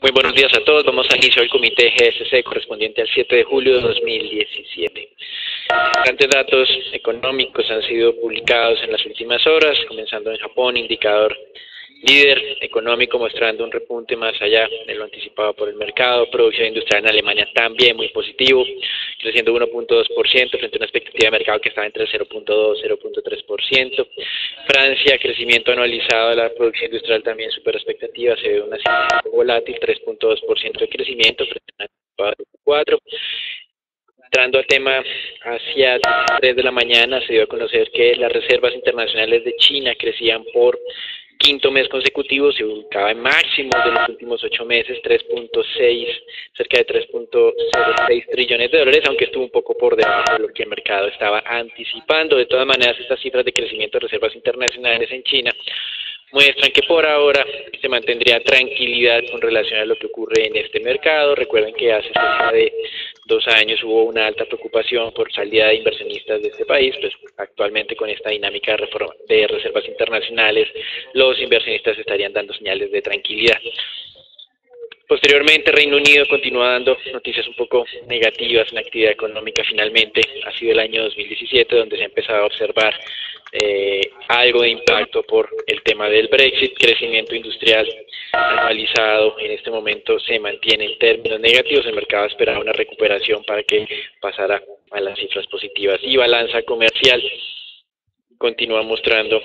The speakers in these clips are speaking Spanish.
Muy buenos días a todos. Vamos a iniciar el comité GSC correspondiente al 7 de julio de 2017. Importantes datos económicos han sido publicados en las últimas horas, comenzando en Japón, indicador líder económico mostrando un repunte más allá de lo anticipado por el mercado. Producción industrial en Alemania también muy positivo, creciendo 1.2% frente a una expectativa de mercado que estaba entre 0.2 y 0.3%. Francia, crecimiento anualizado de la producción industrial también super expectativa, se ve una cifra volátil, 3.2% de crecimiento frente a una anticipado de 4%. Entrando al tema asiático, a las 3 de la mañana se dio a conocer que las reservas internacionales de China crecían por quinto mes consecutivo, se ubicaba en máximos de los últimos 8 meses, 3.6, cerca de 3.06 trillones de dólares, aunque estuvo un poco por debajo de lo que el mercado estaba anticipando. De todas maneras, estas cifras de crecimiento de reservas internacionales en China muestran que por ahora se mantendría tranquilidad con relación a lo que ocurre en este mercado. Recuerden que hace cerca de 2 años hubo una alta preocupación por salida de inversionistas de este país, pues actualmente con esta dinámica de reservas internacionales, los inversionistas estarían dando señales de tranquilidad. Posteriormente, Reino Unido continúa dando noticias un poco negativas en la actividad económica. Finalmente, ha sido el año 2017 donde se ha empezado a observar algo de impacto por el tema del Brexit. Crecimiento industrial anualizado en este momento se mantiene en términos negativos. El mercado esperaba una recuperación para que pasara a las cifras positivas. Y balanza comercial continúa mostrando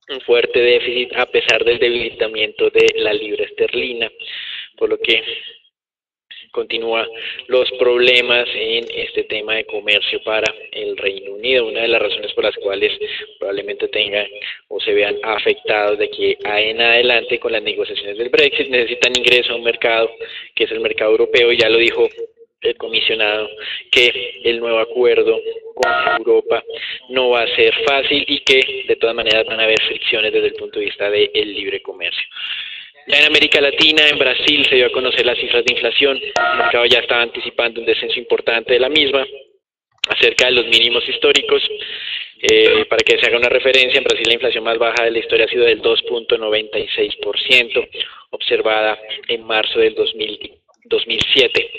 un fuerte déficit a pesar del debilitamiento de la libra esterlina, por lo que continúa los problemas en este tema de comercio para el Reino Unido. Una de las razones por las cuales probablemente tengan o se vean afectados de que en adelante con las negociaciones del Brexit necesitan ingreso a un mercado que es el mercado europeo, y ya lo dijo el comisionado que el nuevo acuerdo con Europa no va a ser fácil y que de todas maneras van a haber fricciones desde el punto de vista del libre comercio. Ya en América Latina, en Brasil, se dio a conocer las cifras de inflación. El mercado ya estaba anticipando un descenso importante de la misma, acerca de los mínimos históricos. Para que se haga una referencia, en Brasil la inflación más baja de la historia ha sido del 2.96%, observada en marzo del 2007.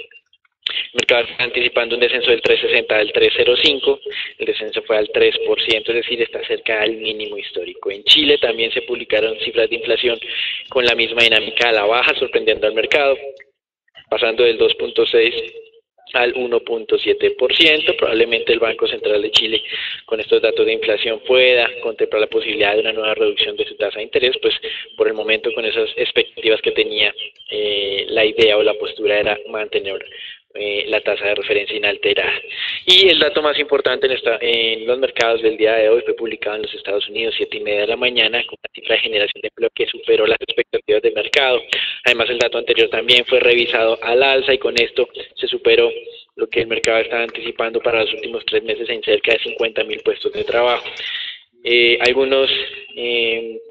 El mercado está anticipando un descenso del 3.60 al 3.05, el descenso fue al 3%, es decir, está cerca del mínimo histórico. En Chile también se publicaron cifras de inflación con la misma dinámica a la baja, sorprendiendo al mercado, pasando del 2.6 al 1.7%. Probablemente el Banco Central de Chile con estos datos de inflación pueda contemplar la posibilidad de una nueva reducción de su tasa de interés, pues por el momento con esas expectativas que tenía, la idea o la postura era mantener la tasa de referencia inalterada. Y el dato más importante en los mercados del día de hoy fue publicado en los Estados Unidos, 7:30 de la mañana, con una cifra de generación de empleo que superó las expectativas del mercado. Además, el dato anterior también fue revisado al alza y con esto se superó lo que el mercado estaba anticipando para los últimos 3 meses en cerca de 50.000 puestos de trabajo. Algunos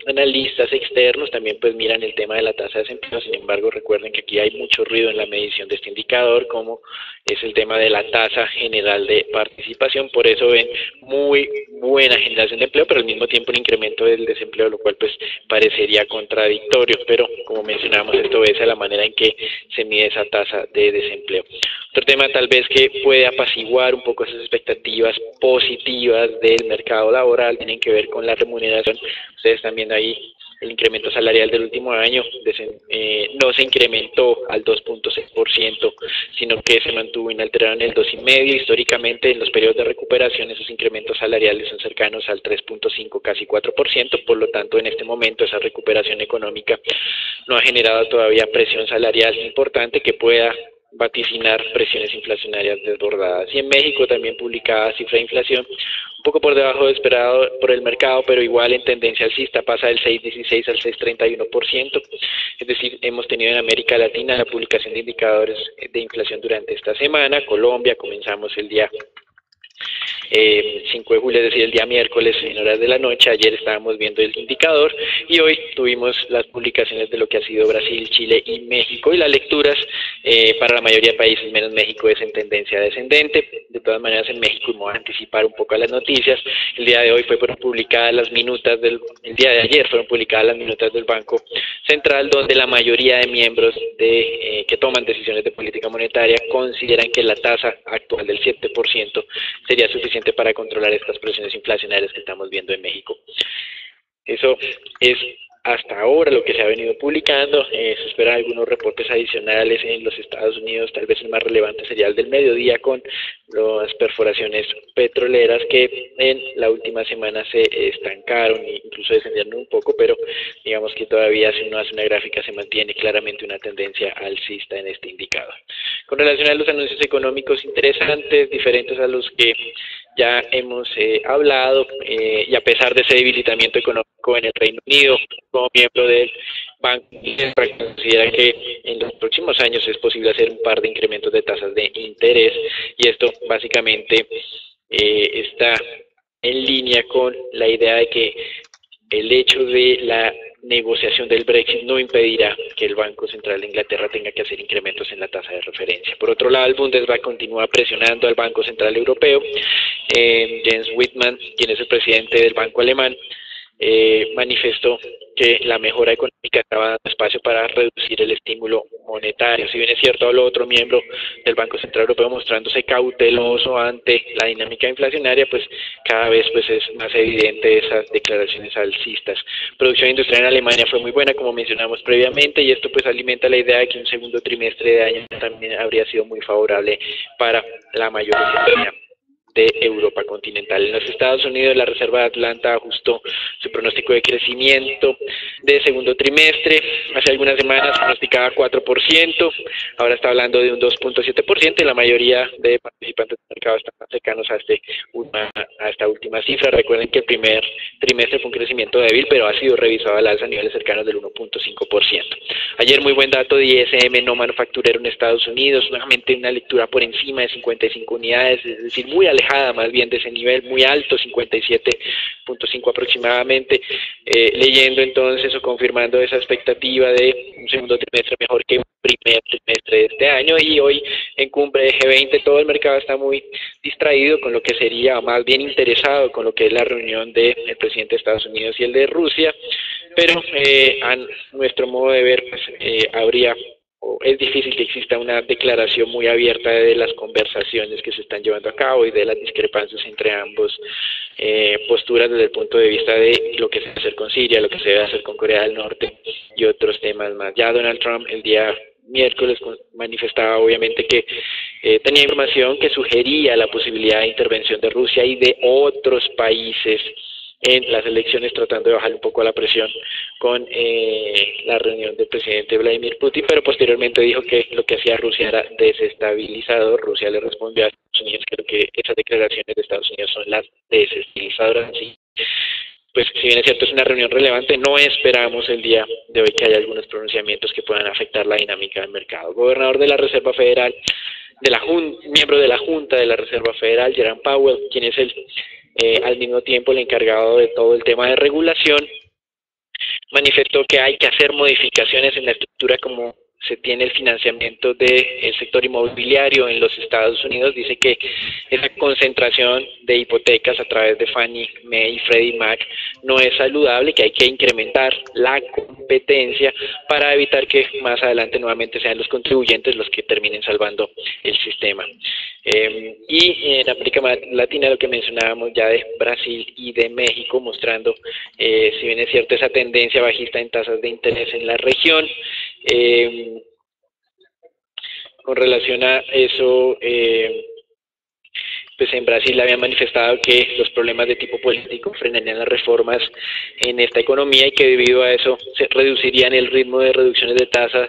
analistas externos también pues miran el tema de la tasa de desempleo. Sin embargo, recuerden que aquí hay mucho ruido en la medición de este indicador, como es el tema de la tasa general de participación. Por eso ven muy buena generación de empleo, pero al mismo tiempo un incremento del desempleo, lo cual pues parecería contradictorio, pero como mencionamos, esto obedece a la manera en que se mide esa tasa de desempleo. Otro tema tal vez que puede apaciguar un poco esas expectativas positivas del mercado laboral tienen que ver con la remuneración. Ustedes están viendo ahí el incremento salarial del último año, no se incrementó al 2.6%, sino que se mantuvo inalterado en el 2,5%. Históricamente, en los periodos de recuperación, esos incrementos salariales son cercanos al 3.5%, casi 4%, por lo tanto, en este momento, esa recuperación económica no ha generado todavía presión salarial importante que pueda vaticinar presiones inflacionarias desbordadas. Y en México también publicada cifra de inflación un poco por debajo de esperado por el mercado, pero igual en tendencia alcista, pasa del 6.16 al 6.31%, es decir, hemos tenido en América Latina la publicación de indicadores de inflación durante esta semana. Colombia, comenzamos el día 5 de julio, es decir, el día miércoles en horas de la noche. Ayer estábamos viendo el indicador y hoy tuvimos las publicaciones de lo que ha sido Brasil, Chile y México, y las lecturas para la mayoría de países, menos México, es en tendencia descendente. De todas maneras, en México, y me voy a anticipar un poco a las noticias, el día de hoy fueron publicadas las minutas el día de ayer fueron publicadas las minutas del Banco Central, donde la mayoría de miembros que toman decisiones de política monetaria consideran que la tasa actual del 7% sería suficiente para controlar estas presiones inflacionarias que estamos viendo en México. Eso es hasta ahora lo que se ha venido publicando. Se esperan algunos reportes adicionales en los Estados Unidos. Tal vez el más relevante sería el del mediodía, con las perforaciones petroleras que en la última semana se estancaron e incluso descendieron un poco, pero digamos que todavía, si uno hace una gráfica, se mantiene claramente una tendencia alcista en este indicador. Con relación a los anuncios económicos interesantes, diferentes a los que ya hemos hablado, y a pesar de ese debilitamiento económico en el Reino Unido, como miembro del Banco considera que en los próximos años es posible hacer un par de incrementos de tasas de interés, y esto básicamente está en línea con la idea de que el hecho de la negociación del Brexit no impedirá que el Banco Central de Inglaterra tenga que hacer incrementos en la tasa de referencia. Por otro lado, el Bundesbank continúa presionando al Banco Central Europeo. Jens Wittmann, quien es el presidente del Banco Alemán, manifestó que la mejora económica estaba dando espacio para reducir el estímulo monetario. Si bien es cierto, habló otro miembro del Banco Central Europeo mostrándose cauteloso ante la dinámica inflacionaria, pues cada vez es más evidente esas declaraciones alcistas. Producción industrial en Alemania fue muy buena, como mencionamos previamente, y esto pues alimenta la idea de que un segundo trimestre de año también habría sido muy favorable para la mayoría de Europa continental. En los Estados Unidos, la Reserva de Atlanta ajustó su pronóstico de crecimiento de segundo trimestre. Hace algunas semanas pronosticaba 4%, ahora está hablando de un 2.7%, y la mayoría de participantes del mercado están más cercanos a esta última cifra. Recuerden que el primer trimestre fue un crecimiento débil, pero ha sido revisado al alza a niveles cercanos del 1.5%. Ayer muy buen dato de ISM no manufacturero en Estados Unidos, nuevamente una lectura por encima de 55 unidades, es decir, muy alejada más bien de ese nivel muy alto, 57.5 aproximadamente, leyendo entonces o confirmando esa expectativa de un segundo trimestre mejor que un primer trimestre de este año. Y hoy en cumbre de G20 todo el mercado está muy distraído con lo que sería, o más bien interesado con lo que es la reunión del presidente de Estados Unidos y el de Rusia, pero a nuestro modo de ver es difícil que exista una declaración muy abierta de las conversaciones que se están llevando a cabo y de las discrepancias entre ambos posturas desde el punto de vista de lo que se debe hacer con Siria, lo que se debe hacer con Corea del Norte y otros temas más. Ya Donald Trump el día miércoles manifestaba obviamente que tenía información que sugería la posibilidad de intervención de Rusia y de otros países en las elecciones, tratando de bajar un poco la presión con la reunión del presidente Vladimir Putin, pero posteriormente dijo que lo que hacía Rusia era desestabilizador. Rusia le respondió a Estados Unidos que esas declaraciones de Estados Unidos son las desestabilizadoras. Así, pues si bien es cierto, es una reunión relevante, no esperamos el día de hoy que haya algunos pronunciamientos que puedan afectar la dinámica del mercado. Gobernador de la Reserva Federal, miembro de la Junta de la Reserva Federal, Jerome Powell, quien es al mismo tiempo el encargado de todo el tema de regulación, manifestó que hay que hacer modificaciones en la estructura como se tiene el financiamiento del sector inmobiliario en los Estados Unidos. Dice que esa concentración de hipotecas a través de Fannie Mae y Freddie Mac no es saludable, que hay que incrementar la competencia para evitar que más adelante nuevamente sean los contribuyentes los que terminen salvando el sistema. Y en América Latina, lo que mencionábamos ya de Brasil y de México, mostrando, si bien es cierto, esa tendencia bajista en tasas de interés en la región. Con relación a eso, pues en Brasil habían manifestado que los problemas de tipo político frenarían las reformas en esta economía y que debido a eso se reducirían el ritmo de reducciones de tasas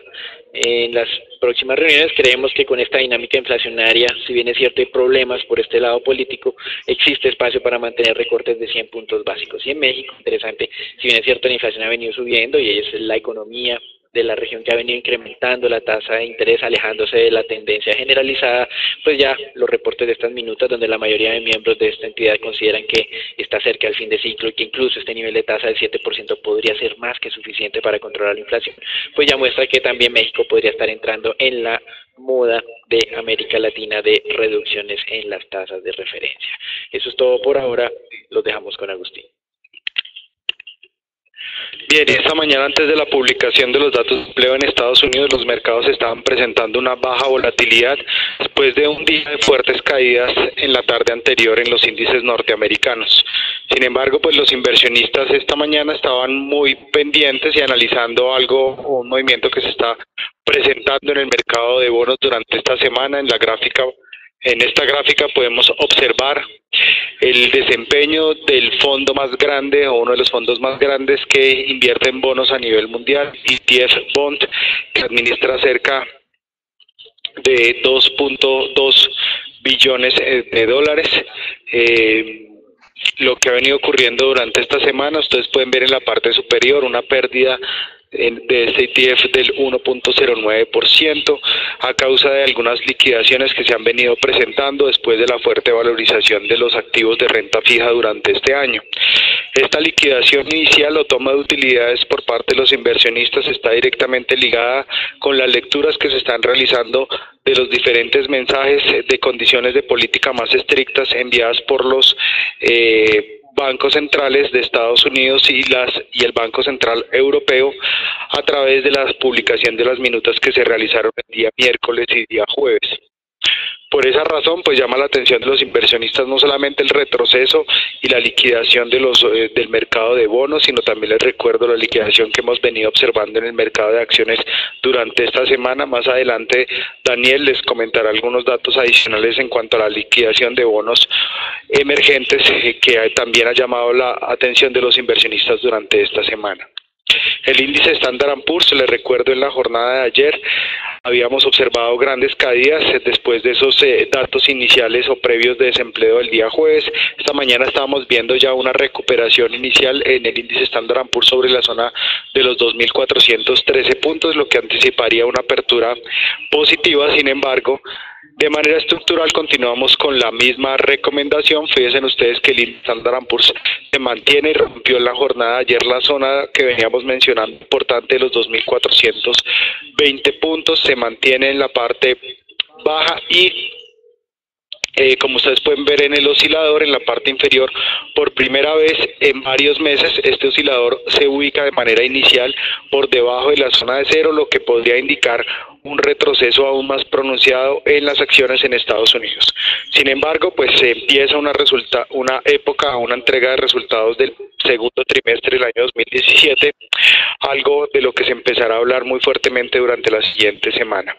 en las próximas reuniones. Creemos que con esta dinámica inflacionaria, si bien es cierto hay problemas por este lado político, existe espacio para mantener recortes de 100 puntos básicos. Y en México, interesante, si bien es cierto la inflación ha venido subiendo y es la economía de la región que ha venido incrementando la tasa de interés, alejándose de la tendencia generalizada, pues ya los reportes de estas minutas, donde la mayoría de miembros de esta entidad consideran que está cerca del fin de ciclo y que incluso este nivel de tasa del 7% podría ser más que suficiente para controlar la inflación, pues ya muestra que también México podría estar entrando en la moda de América Latina de reducciones en las tasas de referencia. Eso es todo por ahora, los dejamos con Agustín. Bien, esta mañana antes de la publicación de los datos de empleo en Estados Unidos, los mercados estaban presentando una baja volatilidad después de un día de fuertes caídas en la tarde anterior en los índices norteamericanos. Sin embargo, pues los inversionistas esta mañana estaban muy pendientes y analizando un movimiento que se está presentando en el mercado de bonos durante esta semana. En esta gráfica podemos observar el desempeño del fondo más grande o uno de los fondos más grandes que invierte en bonos a nivel mundial, ETF Bond, que administra cerca de 2.2 billones de dólares. Lo que ha venido ocurriendo durante esta semana, ustedes pueden ver en la parte superior una pérdida de este ETF del 1.09% a causa de algunas liquidaciones que se han venido presentando después de la fuerte valorización de los activos de renta fija durante este año. Esta liquidación inicial o toma de utilidades por parte de los inversionistas está directamente ligada con las lecturas que se están realizando de los diferentes mensajes de condiciones de política más estrictas enviadas por los bancos centrales de Estados Unidos y el Banco Central Europeo a través de la publicación de las minutas que se realizaron el día miércoles y día jueves. Por esa razón, pues llama la atención de los inversionistas no solamente el retroceso y la liquidación del mercado de bonos, sino también les recuerdo la liquidación que hemos venido observando en el mercado de acciones durante esta semana. Más adelante, Daniel les comentará algunos datos adicionales en cuanto a la liquidación de bonos emergentes que también ha llamado la atención de los inversionistas durante esta semana. El índice Standard & Poor's, les recuerdo, en la jornada de ayer habíamos observado grandes caídas después de esos datos iniciales o previos de desempleo del día jueves. Esta mañana estábamos viendo ya una recuperación inicial en el índice Standard & Poor's sobre la zona de los 2.413 puntos, lo que anticiparía una apertura positiva. Sin embargo, de manera estructural continuamos con la misma recomendación. Fíjense ustedes que el índice Standard & Poor's se mantiene y rompió en la jornada de ayer la zona que veníamos mencionando importante de los 2.420 puntos, se mantiene en la parte baja y como ustedes pueden ver en el oscilador, en la parte inferior, por primera vez en varios meses, este oscilador se ubica de manera inicial por debajo de la zona de cero, lo que podría indicar un retroceso aún más pronunciado en las acciones en Estados Unidos. Sin embargo, pues se empieza una entrega de resultados del segundo trimestre del año 2017, algo de lo que se empezará a hablar muy fuertemente durante la siguiente semana.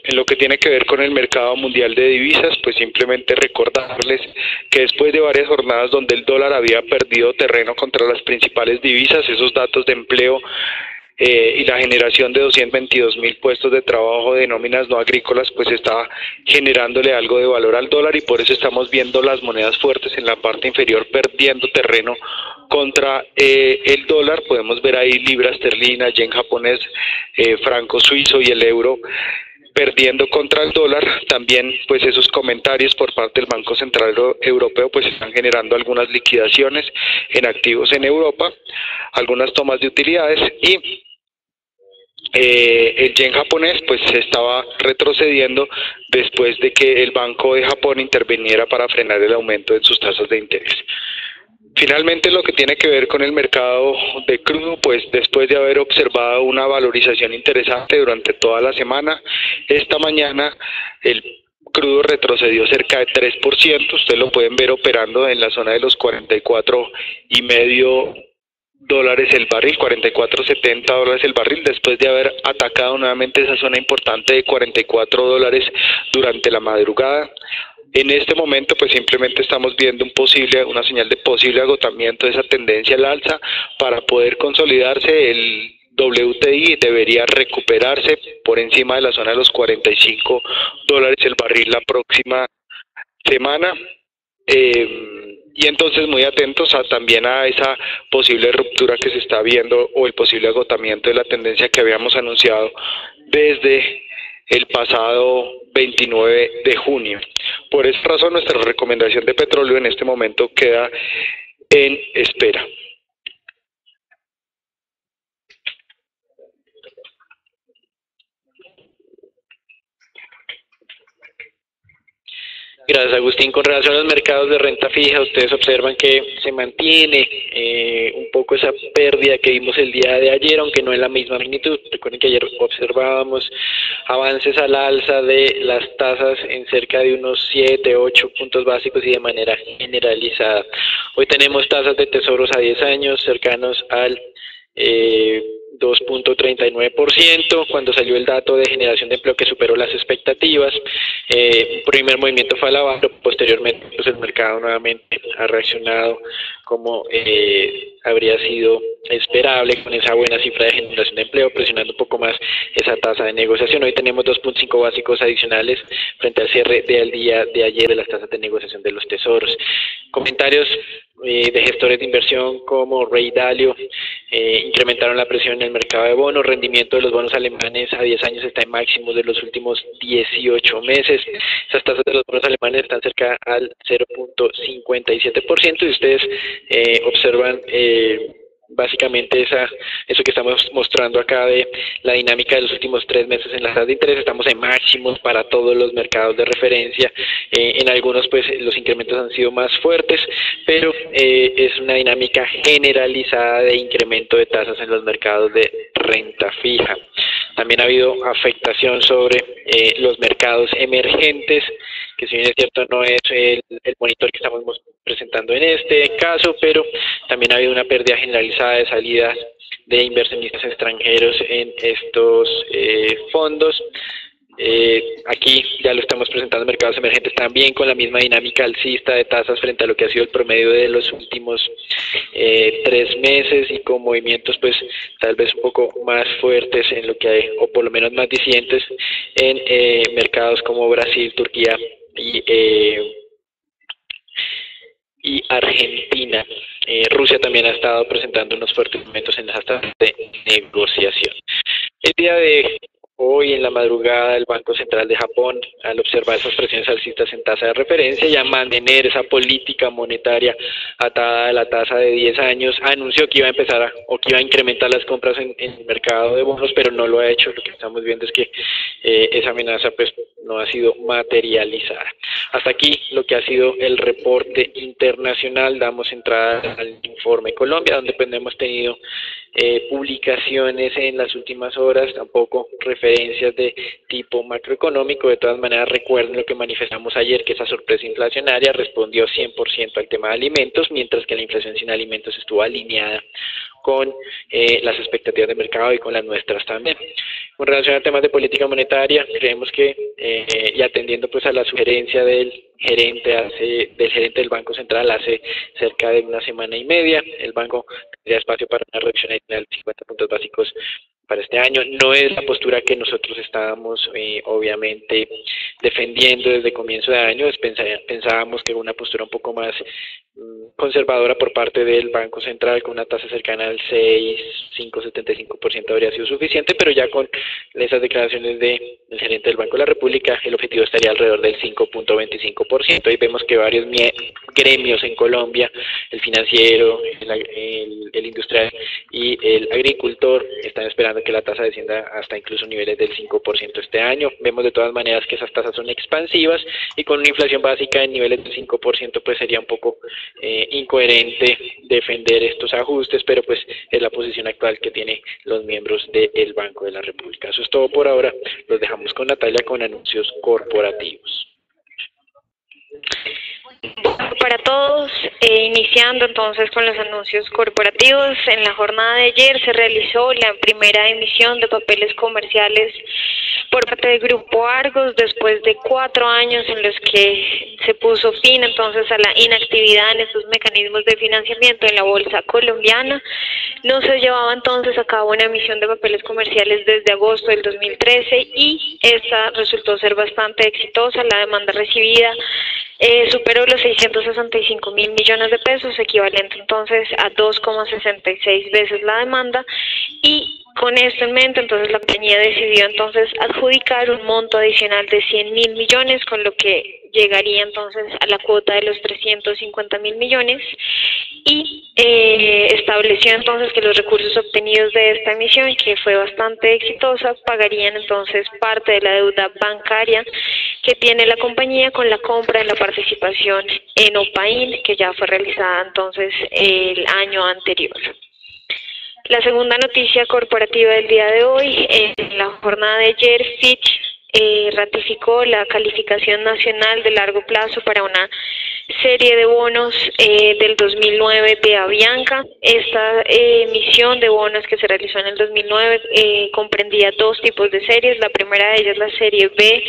En lo que tiene que ver con el mercado mundial de divisas, pues simplemente recordarles que después de varias jornadas donde el dólar había perdido terreno contra las principales divisas, esos datos de empleo y la generación de 222.000 puestos de trabajo de nóminas no agrícolas, pues está generándole algo de valor al dólar y por eso estamos viendo las monedas fuertes en la parte inferior perdiendo terreno contra el dólar. Podemos ver ahí libra esterlina, yen japonés, franco suizo y el euro perdiendo contra el dólar. También pues esos comentarios por parte del Banco Central Europeo pues están generando algunas liquidaciones en activos en Europa, algunas tomas de utilidades y el yen japonés pues se estaba retrocediendo después de que el Banco de Japón interviniera para frenar el aumento de sus tasas de interés. Finalmente, lo que tiene que ver con el mercado de crudo, pues después de haber observado una valorización interesante durante toda la semana, esta mañana el crudo retrocedió cerca de 3%, ustedes lo pueden ver operando en la zona de los 44.5 dólares el barril, 44.70 dólares el barril, después de haber atacado nuevamente esa zona importante de 44 dólares durante la madrugada. En este momento pues simplemente estamos viendo una señal de posible agotamiento de esa tendencia al alza. Para poder consolidarse el WTI debería recuperarse por encima de la zona de los 45 dólares el barril la próxima semana. Y entonces muy atentos también a esa posible ruptura que se está viendo o el posible agotamiento de la tendencia que habíamos anunciado desde el pasado 29 de junio. Por esa razón nuestra recomendación de petróleo en este momento queda en espera. Gracias, Agustín. Con relación a los mercados de renta fija, ustedes observan que se mantiene un poco esa pérdida que vimos el día de ayer, aunque no en la misma magnitud. Recuerden que ayer observábamos avances al alza de las tasas en cerca de unos 7, 8 puntos básicos y de manera generalizada. Hoy tenemos tasas de tesoros a 10 años cercanos al 2.39%, cuando salió el dato de generación de empleo que superó las expectativas. Un primer movimiento fue a la baja, posteriormente pues el mercado nuevamente ha reaccionado como habría sido esperable con esa buena cifra de generación de empleo, presionando un poco más esa tasa de negociación. Hoy tenemos 2.5 básicos adicionales frente al cierre del día de ayer de las tasas de negociación de los tesoros. Comentarios de gestores de inversión como Ray Dalio incrementaron la presión en el mercado de bonos. Rendimiento de los bonos alemanes a 10 años está en máximos de los últimos 18 meses. Esas tasas de los bonos alemanes están cerca al 0.57% y ustedes observan básicamente eso que estamos mostrando acá de la dinámica de los últimos 3 meses en las tasas de interés. Estamos en máximos para todos los mercados de referencia. En algunos pues los incrementos han sido más fuertes, pero es una dinámica generalizada de incremento de tasas en los mercados de renta fija. También ha habido afectación sobre los mercados emergentes, que si bien es cierto no es el monitor que estamos presentando en este caso, pero también ha habido una pérdida generalizada de salidas de inversionistas extranjeros en estos fondos. Aquí ya lo estamos presentando en mercados emergentes también con la misma dinámica alcista de tasas frente a lo que ha sido el promedio de los últimos 3 meses y con movimientos pues tal vez un poco más fuertes en lo que hay, o por lo menos más disidentes en mercados como Brasil, Turquía y Argentina. Rusia también ha estado presentando unos fuertes momentos en las tasas de negociación. El día de hoy, en la madrugada, el Banco Central de Japón, al observar esas presiones alcistas en tasa de referencia y a mantener esa política monetaria atada a la tasa de 10 años, anunció que iba a empezar que iba a incrementar las compras en el mercado de bonos, pero no lo ha hecho. Lo que estamos viendo es que esa amenaza pues no ha sido materializada. Hasta aquí lo que ha sido el reporte internacional. Damos entrada al informe Colombia, donde pues no hemos tenido publicaciones en las últimas horas, tampoco referencias de tipo macroeconómico. De todas maneras, recuerden lo que manifestamos ayer, que esa sorpresa inflacionaria respondió 100% al tema de alimentos, mientras que la inflación sin alimentos estuvo alineada con las expectativas de mercado y con las nuestras también. Con relación a temas de política monetaria, creemos que, y atendiendo pues a la sugerencia del gerente del Banco Central hace cerca de una semana y media, el banco tendría espacio para una reducción adicional de 50 puntos básicos para este año. No es la postura que nosotros estábamos obviamente defendiendo desde comienzo de año. Pensábamos que una postura un poco más conservadora por parte del Banco Central, con una tasa cercana al 6,5-75% habría sido suficiente, pero ya con esas declaraciones del gerente del Banco de la República, el objetivo estaría alrededor del 5,25%. Ahí vemos que varios gremios en Colombia, el financiero, el industrial y el agricultor, están esperando que la tasa descienda hasta incluso niveles del 5% este año. Vemos de todas maneras que esas tasas son expansivas, y con una inflación básica en niveles del 5% pues sería un poco incoherente defender estos ajustes, pero pues es la posición actual que tienen los miembros del Banco de la República. Eso es todo por ahora. Los dejamos con Natalia con anuncios corporativos. Para todos, iniciando entonces con los anuncios corporativos. En la jornada de ayer se realizó la primera emisión de papeles comerciales por parte del Grupo Argos, después de 4 años en los que se puso fin entonces a la inactividad en estos mecanismos de financiamiento en la bolsa colombiana. No se llevaba entonces a cabo una emisión de papeles comerciales desde agosto del 2013 y esta resultó ser bastante exitosa. La demanda recibida superó los 665 mil millones de pesos, equivalente entonces a 2,66 veces la demanda, y con esto en mente entonces la compañía decidió entonces adjudicar un monto adicional de 100 mil millones, con lo que llegaría entonces a la cuota de los 350 mil millones, y estableció entonces que los recursos obtenidos de esta emisión, que fue bastante exitosa, pagarían entonces parte de la deuda bancaria que tiene la compañía con la compra de la participación en Opain, que ya fue realizada entonces el año anterior. La segunda noticia corporativa del día de hoy: en la jornada de ayer, Fitch ratificó la calificación nacional de largo plazo para una serie de bonos del 2009 de Avianca. Esta emisión de bonos que se realizó en el 2009 comprendía 2 tipos de series. La primera de ellas, la serie B,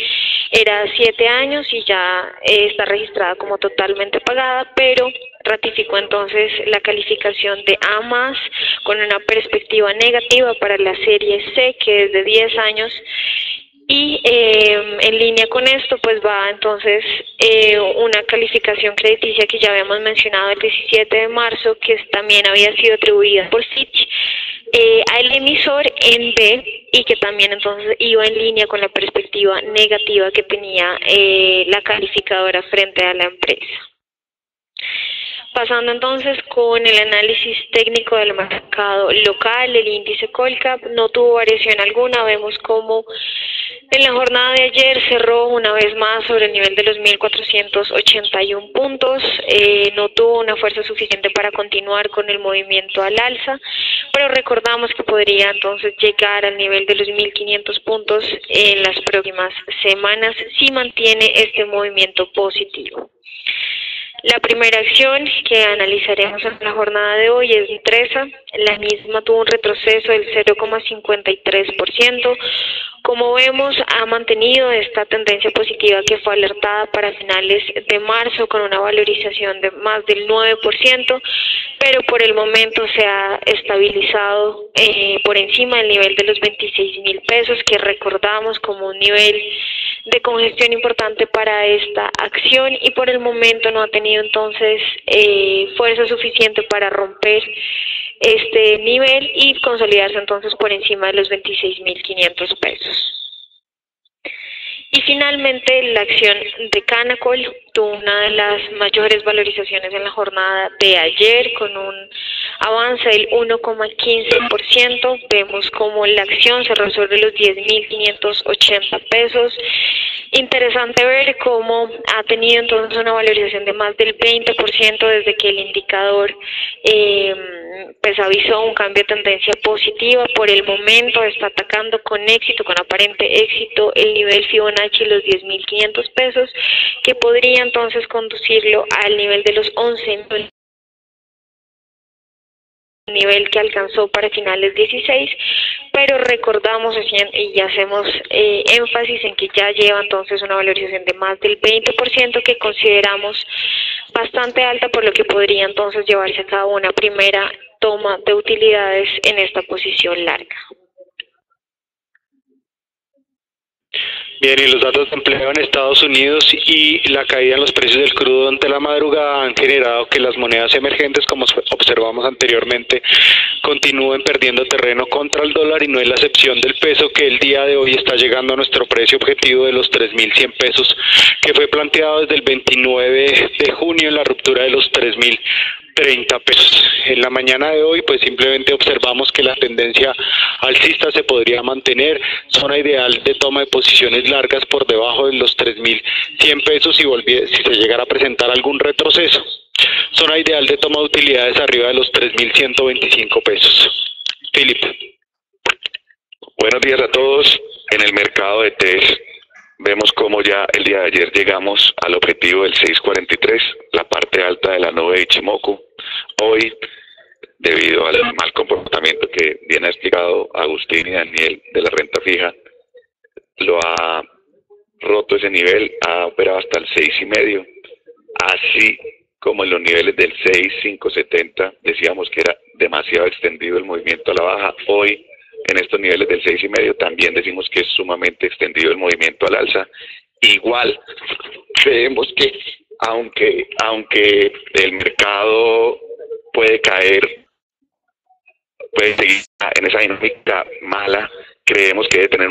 era 7 años y ya está registrada como totalmente pagada, pero ratificó entonces la calificación de A+, con una perspectiva negativa para la serie C, que es de 10 años. Y en línea con esto pues va entonces una calificación crediticia que ya habíamos mencionado el 17 de marzo, que también había sido atribuida por Fitch al emisor en B, y que también entonces iba en línea con la perspectiva negativa que tenía la calificadora frente a la empresa. Pasando entonces con el análisis técnico del mercado local, el índice Colcap no tuvo variación alguna. Vemos como en la jornada de ayer cerró una vez más sobre el nivel de los 1.481 puntos, no tuvo una fuerza suficiente para continuar con el movimiento al alza, pero recordamos que podría entonces llegar al nivel de los 1.500 puntos en las próximas semanas si mantiene este movimiento positivo. La primera acción que analizaremos en la jornada de hoy es Nutresa. La misma tuvo un retroceso del 0,53%. Como vemos, ha mantenido esta tendencia positiva que fue alertada para finales de marzo, con una valorización de más del 9%, pero por el momento se ha estabilizado por encima del nivel de los 26 mil pesos, que recordamos como un nivel de congestión importante para esta acción, y por el momento no ha tenido entonces fuerza suficiente para romper este nivel y consolidarse entonces por encima de los 26.500 pesos. Y finalmente la acción de Canacol tuvo una de las mayores valorizaciones en la jornada de ayer, con un avance del 1,15%. Vemos como la acción cerró sobre los 10.580 pesos. Interesante ver cómo ha tenido entonces una valorización de más del 20% desde que el indicador pues avisó un cambio de tendencia positiva. Por el momento está atacando con éxito, con aparente éxito, el nivel Fibonacci, los 10.500 pesos, que podría entonces conducirlo al nivel de los 11, nivel que alcanzó para finales 16, pero recordamos y hacemos énfasis en que ya lleva entonces una valorización de más del 20%, que consideramos bastante alta, por lo que podría entonces llevarse a cabo una primera toma de utilidades en esta posición larga. Bien, y los datos de empleo en Estados Unidos y la caída en los precios del crudo durante la madrugada han generado que las monedas emergentes, como observamos anteriormente, continúen perdiendo terreno contra el dólar, y no es la excepción del peso, que el día de hoy está llegando a nuestro precio objetivo de los 3.100 pesos, que fue planteado desde el 29 de junio en la ruptura de los 3.030 pesos. En la mañana de hoy pues simplemente observamos que la tendencia alcista se podría mantener, zona ideal de toma de posiciones largas por debajo de los 3.100 pesos si se llegara a presentar algún retroceso, zona ideal de toma de utilidades arriba de los 3.125 pesos. Philip. Buenos días a todos. En el mercado de TES vemos como ya el día de ayer llegamos al objetivo del 643, la parte alta de la nube de Ichimoku. Hoy, debido al mal comportamiento que bien ha explicado Agustín y Daniel de la renta fija, lo ha roto ese nivel, ha operado hasta el 6,5, así como en los niveles del 6,570 decíamos que era demasiado extendido el movimiento a la baja. Hoy en estos niveles del 6,5 también decimos que es sumamente extendido el movimiento al alza. Igual creemos que aunque el mercado puede caer, puede seguir en esa dinámica mala, creemos que debe tener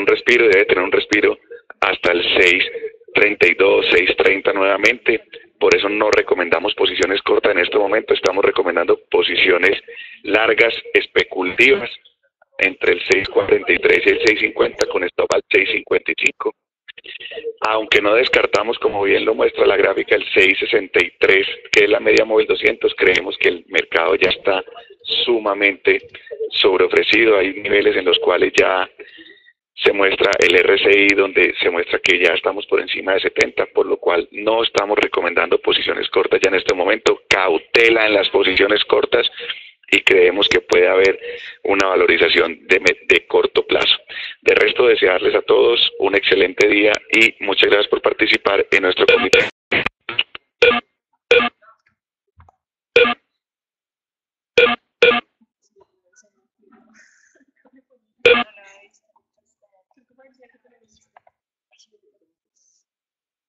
un respiro hasta el 6,32, 6,30 nuevamente. Por eso no recomendamos posiciones cortas en este momento, estamos recomendando posiciones largas, especulativas, entre el 6,43 y el 6,50, con stop al 6,55. Aunque no descartamos, como bien lo muestra la gráfica, el 6,63, que es la media móvil 200, creemos que el mercado ya está sumamente sobreofrecido. Hay niveles en los cuales ya se muestra el RSI, donde se muestra que ya estamos por encima de 70, por lo cual no estamos recomendando posiciones cortas ya en este momento. Cautela en las posiciones cortas y creemos que puede haber una valorización de corto plazo. De resto, desearles a todos un excelente día y muchas gracias por participar en nuestro comité.